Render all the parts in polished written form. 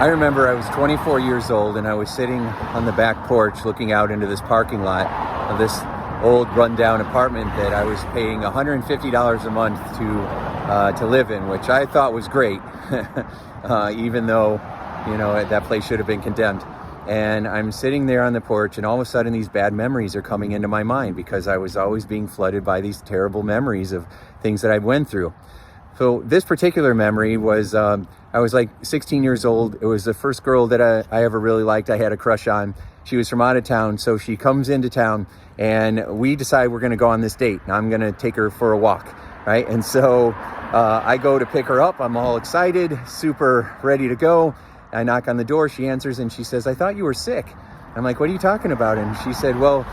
I remember I was 24 years old and I was sitting on the back porch looking out into this parking lot of this old rundown apartment that I was paying $150 a month to live in, which I thought was great, even though, that place should have been condemned. And I'm sitting there on the porch, and all of a sudden these bad memories are coming into my mind because I was always being flooded by these terrible memories of things that I went through. So this particular memory was, I was like 16 years old. It was the first girl that I ever really liked. I had a crush on. She was from out of town. So she comes into town and we decide we're going to go on this date. And I'm going to take her for a walk, right? And so I go to pick her up. I'm all excited, super ready to go. I knock on the door. She answers and she says, "I thought you were sick." I'm like, "What are you talking about?" And she said, well,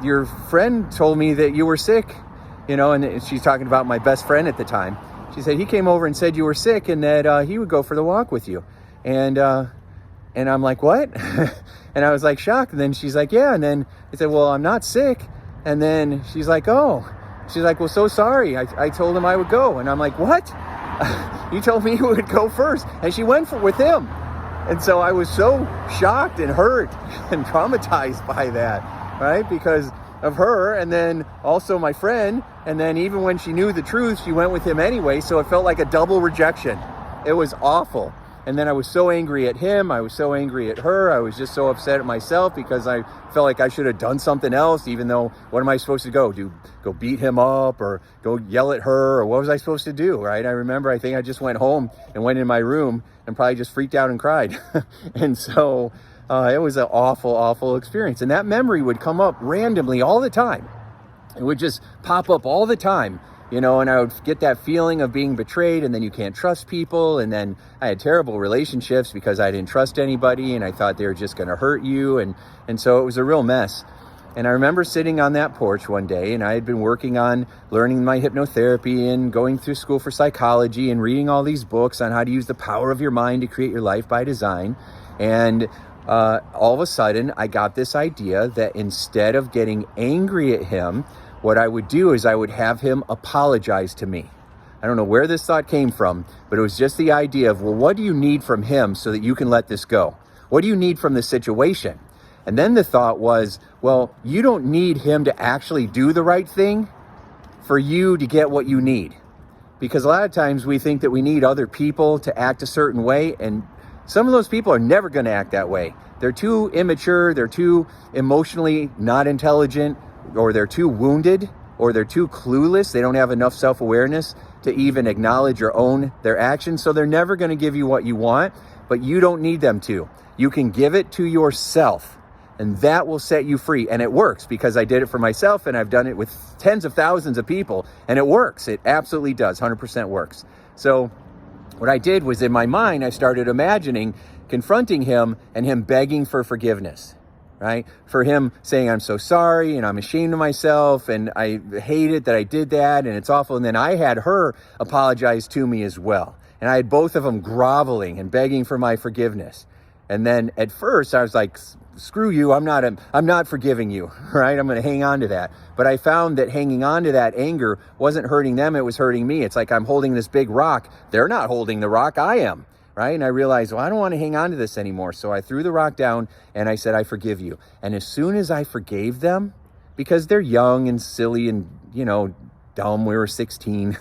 your friend told me that you were sick. And she's talking about my best friend at the time. She said, he came over and said you were sick and that he would go for the walk with you. And I'm like, what? And I was like shocked. And then she's like, yeah. And then I said, well, I'm not sick. And then she's like, oh. She's like, well, so sorry. I told him I would go. And I'm like, what? You told me you would go first. And she went with him. And so I was so shocked and hurt and traumatized by that, right? Because of her, and then also my friend, and then even when she knew the truth, she went with him anyway, so it felt like a double rejection. It was awful. And then I was so angry at him, I was so angry at her, I was just so upset at myself because I felt like I should have done something else, even though, what am I supposed to go do? Go beat him up, or go yell at her, or what was I supposed to do, right? I remember, I think I just went home and went in my room and probably just freaked out and cried. And so it was an awful, awful experience. And that memory would come up randomly all the time. It would just pop up all the time, and I would get that feeling of being betrayed, and then you can't trust people. And then I had terrible relationships because I didn't trust anybody and I thought they were just going to hurt you. And so it was a real mess. And I remember sitting on that porch one day, and I had been working on learning my hypnotherapy and going through school for psychology and reading all these books on how to use the power of your mind to create your life by design. And all of a sudden, I got this idea that instead of getting angry at him, what I would do is I would have him apologize to me. I don't know where this thought came from, but it was just the idea of, well, what do you need from him so that you can let this go? What do you need from the situation? And then the thought was, well, you don't need him to actually do the right thing for you to get what you need. Because a lot of times we think that we need other people to act a certain way, and some of those people are never going to act that way. They're too immature, they're too emotionally not intelligent, or they're too wounded, or they're too clueless. They don't have enough self-awareness to even acknowledge or own their actions. So they're never going to give you what you want, but you don't need them to. You can give it to yourself, and that will set you free. And it works because I did it for myself, and I've done it with tens of thousands of people, and it works. It absolutely does. 100% works. So what I did was, in my mind, I started imagining confronting him and him begging for forgiveness, right? For him saying, I'm so sorry and I'm ashamed of myself and I hate it that I did that and it's awful. And then I had her apologize to me as well. And I had both of them groveling and begging for my forgiveness. And then at first I was like, screw you, I'm not forgiving you, right? I'm going to hang on to that. But I found that hanging on to that anger wasn't hurting them, it was hurting me. It's like I'm holding this big rock. They're not holding the rock, I am, right? And I realized, well, I don't want to hang on to this anymore. So I threw the rock down and I said, I forgive you. And as soon as I forgave them, because they're young and silly and, dumb, we were 16,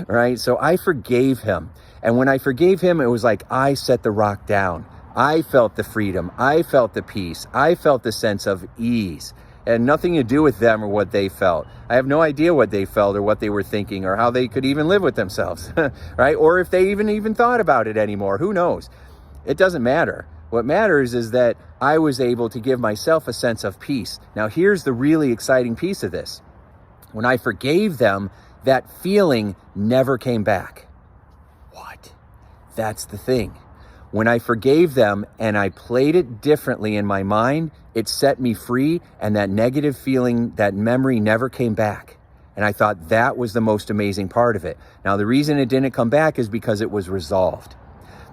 right? So I forgave him. And when I forgave him, it was like I set the rock down. I felt the freedom. I felt the peace. I felt the sense of ease. It had nothing to do with them or what they felt. I have no idea what they felt or what they were thinking or how they could even live with themselves, right? Or if they even thought about it anymore. Who knows? It doesn't matter. What matters is that I was able to give myself a sense of peace. Now, here's the really exciting piece of this. When I forgave them, that feeling never came back. What? That's the thing. When I forgave them and I played it differently in my mind, it set me free, and that negative feeling, that memory never came back. And I thought that was the most amazing part of it. Now, the reason it didn't come back is because it was resolved.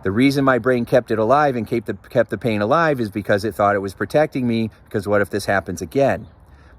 The reason my brain kept it alive and kept the pain alive is because it thought it was protecting me, because what if this happens again?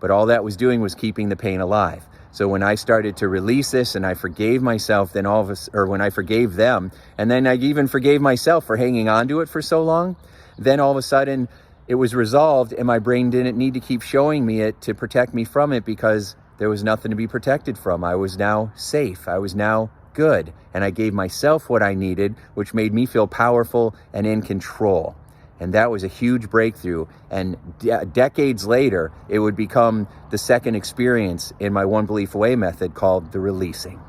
But all that was doing was keeping the pain alive. So when I started to release this and I forgave myself, then when I forgave them, and then I even forgave myself for hanging on to it for so long, then all of a sudden it was resolved and my brain didn't need to keep showing me it to protect me from it, because there was nothing to be protected from. I was now safe. I was now good. And I gave myself what I needed, which made me feel powerful and in control. And that was a huge breakthrough. And decades later, it would become the second experience in my One Belief Away method, called the releasing.